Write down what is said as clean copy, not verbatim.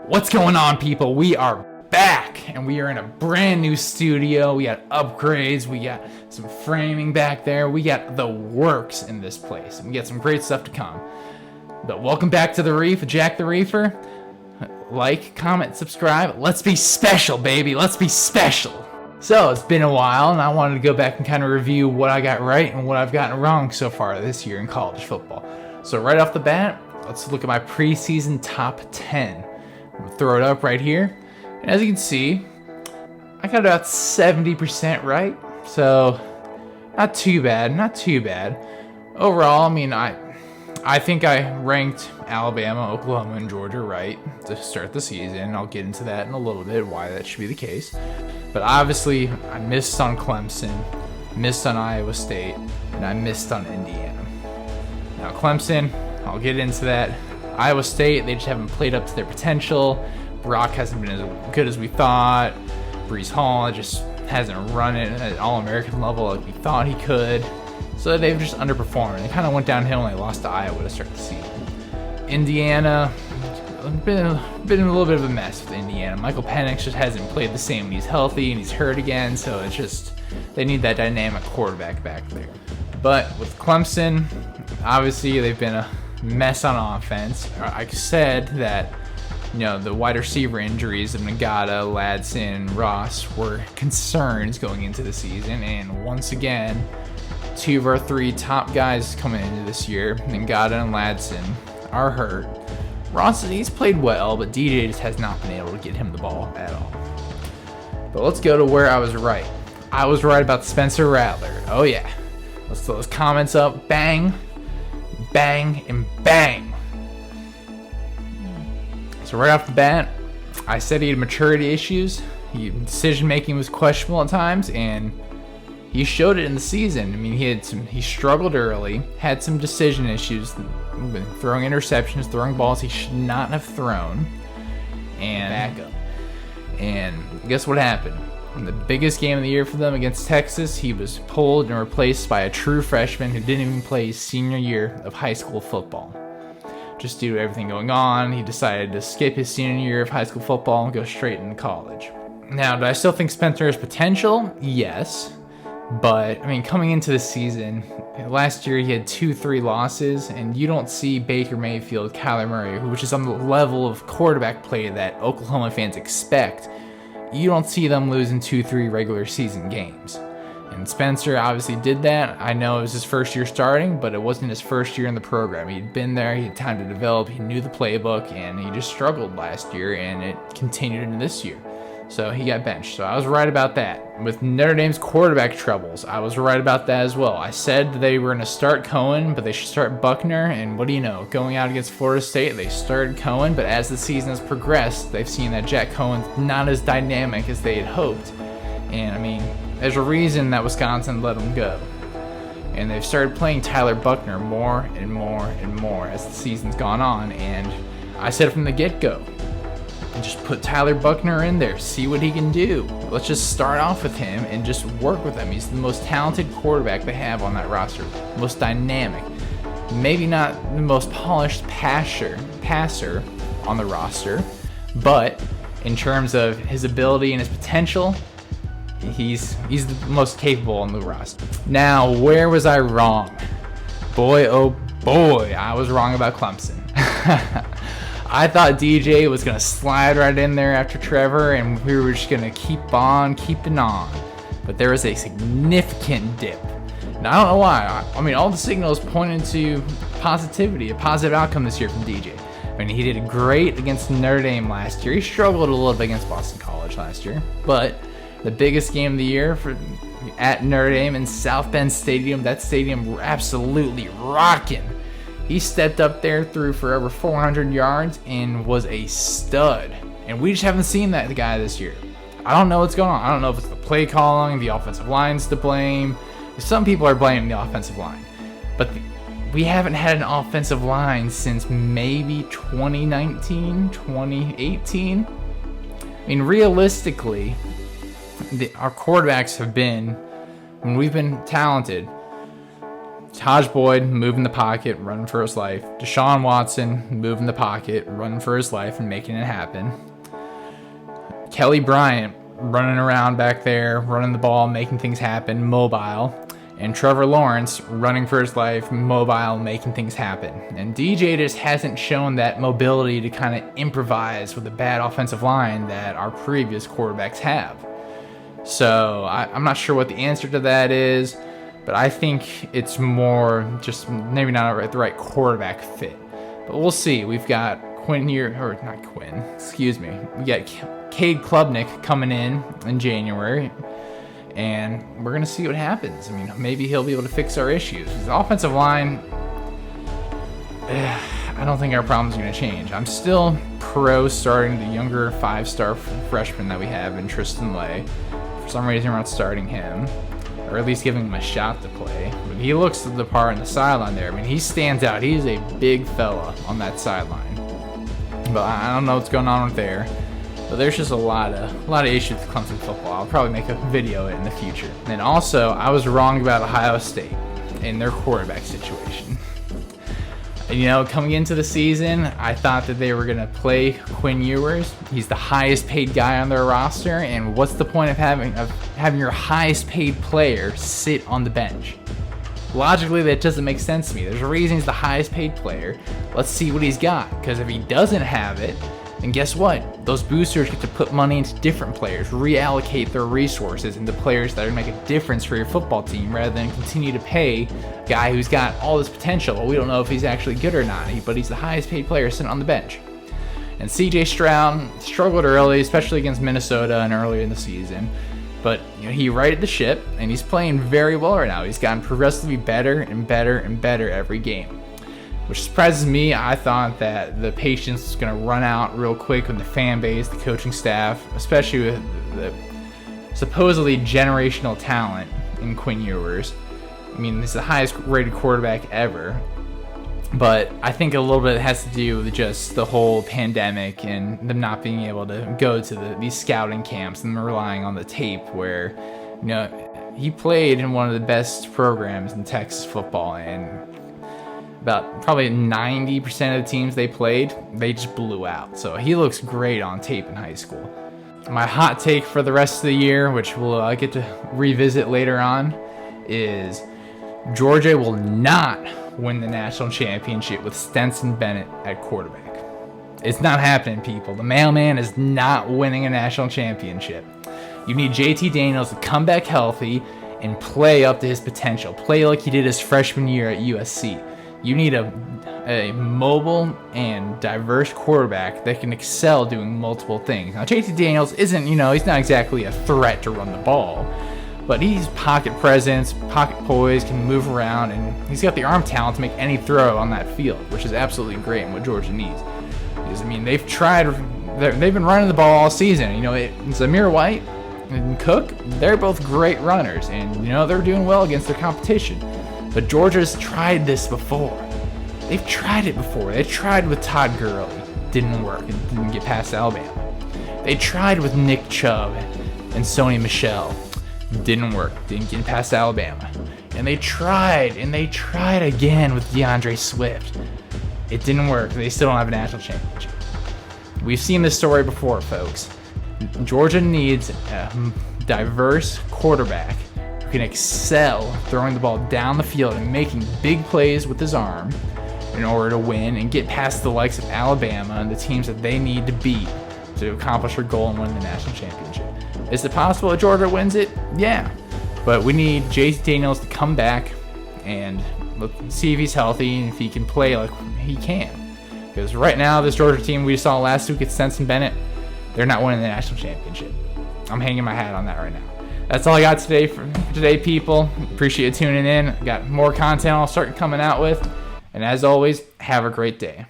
What's going on, people? We are back and we are in a brand new studio. We got upgrades, we got some framing back there, we got the works in this place, and we got some great stuff to come. But welcome back to the Reef, Jack the Reefer. Like, comment, subscribe. Let's be special, baby. Let's be special. So it's been a while and I wanted to go back and kind of review what I got right and what I've gotten wrong so far this year in college football. So right off the bat, let's look at my preseason top 10. I'm gonna throw it up right here. And as you can see, I got about 70% right. So not too bad, not too bad. Overall, I mean, I think I ranked Alabama, Oklahoma, and Georgia right to start the season. I'll get into that in a little bit, why that should be the case. But obviously, I missed on Clemson, missed on Iowa State, and I missed on Indiana. Now Clemson, I'll get into that. Iowa State, they just haven't played up to their potential. Brock hasn't been as good as we thought. Breece Hall just hasn't run it at an All-American level like we thought he could. So they've just underperformed. They kind of went downhill and they lost to Iowa to start the season. Indiana, been a little bit of a mess with Indiana. Michael Penix just hasn't played the same when he's healthy and he's hurt again. So it's just, they need that dynamic quarterback back there. But with Clemson, obviously they've been a mess on offense. I said that, you know, the wide receiver injuries of Ngata, Ladson, Ross were concerns going into the season, and once again, two of our three top guys coming into this year, Ngata and Ladson, are hurt. Ross, he's played well, but DJ just has not been able to get him the ball at all. But let's go to where I was right. I was right about Spencer Rattler. Oh yeah. Let's throw those comments up. Bang. Bang and bang. So right off the bat, I said he had maturity issues. Decision making was questionable at times, and he showed it in the season. I mean, he struggled early, had some decision issues, throwing interceptions, throwing balls he should not have thrown, and back up. And guess what happened? In the biggest game of the year for them against Texas, he was pulled and replaced by a true freshman who didn't even play his senior year of high school football. Just due to everything going on, he decided to skip his senior year of high school football and go straight into college. Now, do I still think Spencer has potential? Yes. But, I mean, coming into the season, last year he had 2-3 losses, and you don't see Baker Mayfield, Kyler Murray, which is on the level of quarterback play that Oklahoma fans expect. You don't see them losing 2-3 regular season games. And Spencer obviously did that. I know it was his first year starting, but it wasn't his first year in the program. He'd been there, he had time to develop, he knew the playbook, and he just struggled last year, and it continued into this year. So he got benched. So I was right about that. With Notre Dame's quarterback troubles, I was right about that as well. I said they were going to start Cohen, but they should start Buckner. And what do you know? Going out against Florida State, they started Cohen, but as the season has progressed, they've seen that Jack Cohen's not as dynamic as they had hoped. And I mean, there's a reason that Wisconsin let him go. And they've started playing Tyler Buckner more and more and more as the season's gone on. And I said from the get-go, just put Tyler Buckner in there, see what he can do. Let's just start off with him and just work with him. He's the most talented quarterback they have on that roster, most dynamic. Maybe not the most polished passer on the roster, but in terms of his ability and his potential, he's the most capable on the roster. Now, where was I wrong? Boy, oh boy, I was wrong about Clemson. I thought DJ was going to slide right in there after Trevor, and we were just going to keep on keeping on. But there was a significant dip. And I don't know why. I mean, all the signals pointed to positivity, a positive outcome this year from DJ. I mean, he did great against Notre Dame last year. He struggled a little bit against Boston College last year. But the biggest game of the year at Notre Dame in South Bend Stadium, that stadium absolutely rocking. He stepped up there, threw for over 400 yards, and was a stud. And we just haven't seen that guy this year. I don't know what's going on. I don't know if it's the play calling, the offensive line's to blame. Some people are blaming the offensive line. But we haven't had an offensive line since maybe 2019, 2018. I mean, realistically, our quarterbacks have been, when we've been talented, Taj Boyd moving the pocket, running for his life. Deshaun Watson moving the pocket, running for his life and making it happen. Kelly Bryant running around back there, running the ball, making things happen, mobile. And Trevor Lawrence running for his life, mobile, making things happen. And DJ just hasn't shown that mobility to kind of improvise with a bad offensive line that our previous quarterbacks have. So I'm not sure what the answer to that is, but I think it's more just maybe not the right quarterback fit. But we'll see. We've got We got Cade Klubnik coming in January. And we're going to see what happens. I mean, maybe he'll be able to fix our issues. The offensive line, I don't think our problem's going to change. I'm still pro starting the younger 5-star freshman that we have in Tristan Lay. For some reason, we're not starting him, or at least giving him a shot to play. But he looks the part on the sideline there. I mean, he stands out. He's a big fella on that sideline. But I don't know what's going on with there. But there's just a lot of issues with Clemson football. I'll probably make a video in the future. And also, I was wrong about Ohio State and their quarterback situation. You know, coming into the season, I thought that they were going to play Quinn Ewers. He's the highest paid guy on their roster, and what's the point of having your highest paid player sit on the bench? Logically, that doesn't make sense to me. There's a reason he's the highest paid player. Let's see what he's got, because if he doesn't have it, and guess what? Those boosters get to put money into different players, reallocate their resources into players that are going to make a difference for your football team rather than continue to pay a guy who's got all this potential. Well, we don't know if he's actually good or not, but he's the highest paid player sitting on the bench. And CJ Stroud struggled early, especially against Minnesota and earlier in the season. But you know, he righted the ship, and he's playing very well right now. He's gotten progressively better and better and better every game. Which surprises me. I thought that the patience was going to run out real quick with the fan base, the coaching staff, especially with the supposedly generational talent in Quinn Ewers. I mean, he's the highest rated quarterback ever. But I think a little bit has to do with just the whole pandemic and them not being able to go to these scouting camps and relying on the tape where, you know, he played in one of the best programs in Texas football, and about probably 90% of the teams they played, they just blew out. So he looks great on tape in high school. My hot take for the rest of the year, which we'll get to revisit later on, is Georgia will not win the national championship with Stetson Bennett at quarterback. It's not happening, people. The mailman is not winning a national championship. You need JT Daniels to come back healthy and play up to his potential. Play like he did his freshman year at USC. You need a mobile and diverse quarterback that can excel doing multiple things. Now, JT Daniels isn't, he's not exactly a threat to run the ball, but he's pocket presence, pocket poise, can move around, and he's got the arm talent to make any throw on that field, which is absolutely great and what Georgia needs. Because, they've been running the ball all season. Zamir White and Cook, they're both great runners, and, they're doing well against their competition. But Georgia's tried this before. They've tried it before. They tried with Todd Gurley. Didn't work and didn't get past Alabama. They tried with Nick Chubb and Sony Michel. Didn't work. Didn't get past Alabama. And they tried again with DeAndre Swift. It didn't work. They still don't have a national championship. We've seen this story before, folks. Georgia needs a diverse quarterback who can excel throwing the ball down the field and making big plays with his arm in order to win and get past the likes of Alabama and the teams that they need to beat to accomplish their goal and win the national championship. Is it possible that Georgia wins it? Yeah. But we need JT Daniels to come back and see if he's healthy and if he can play like he can. Because right now, this Georgia team we saw last week at Stetson Bennett, they're not winning the national championship. I'm hanging my hat on that right now. That's all I got today for today, people. Appreciate you tuning in. Got more content I'll start coming out with. And as always, have a great day.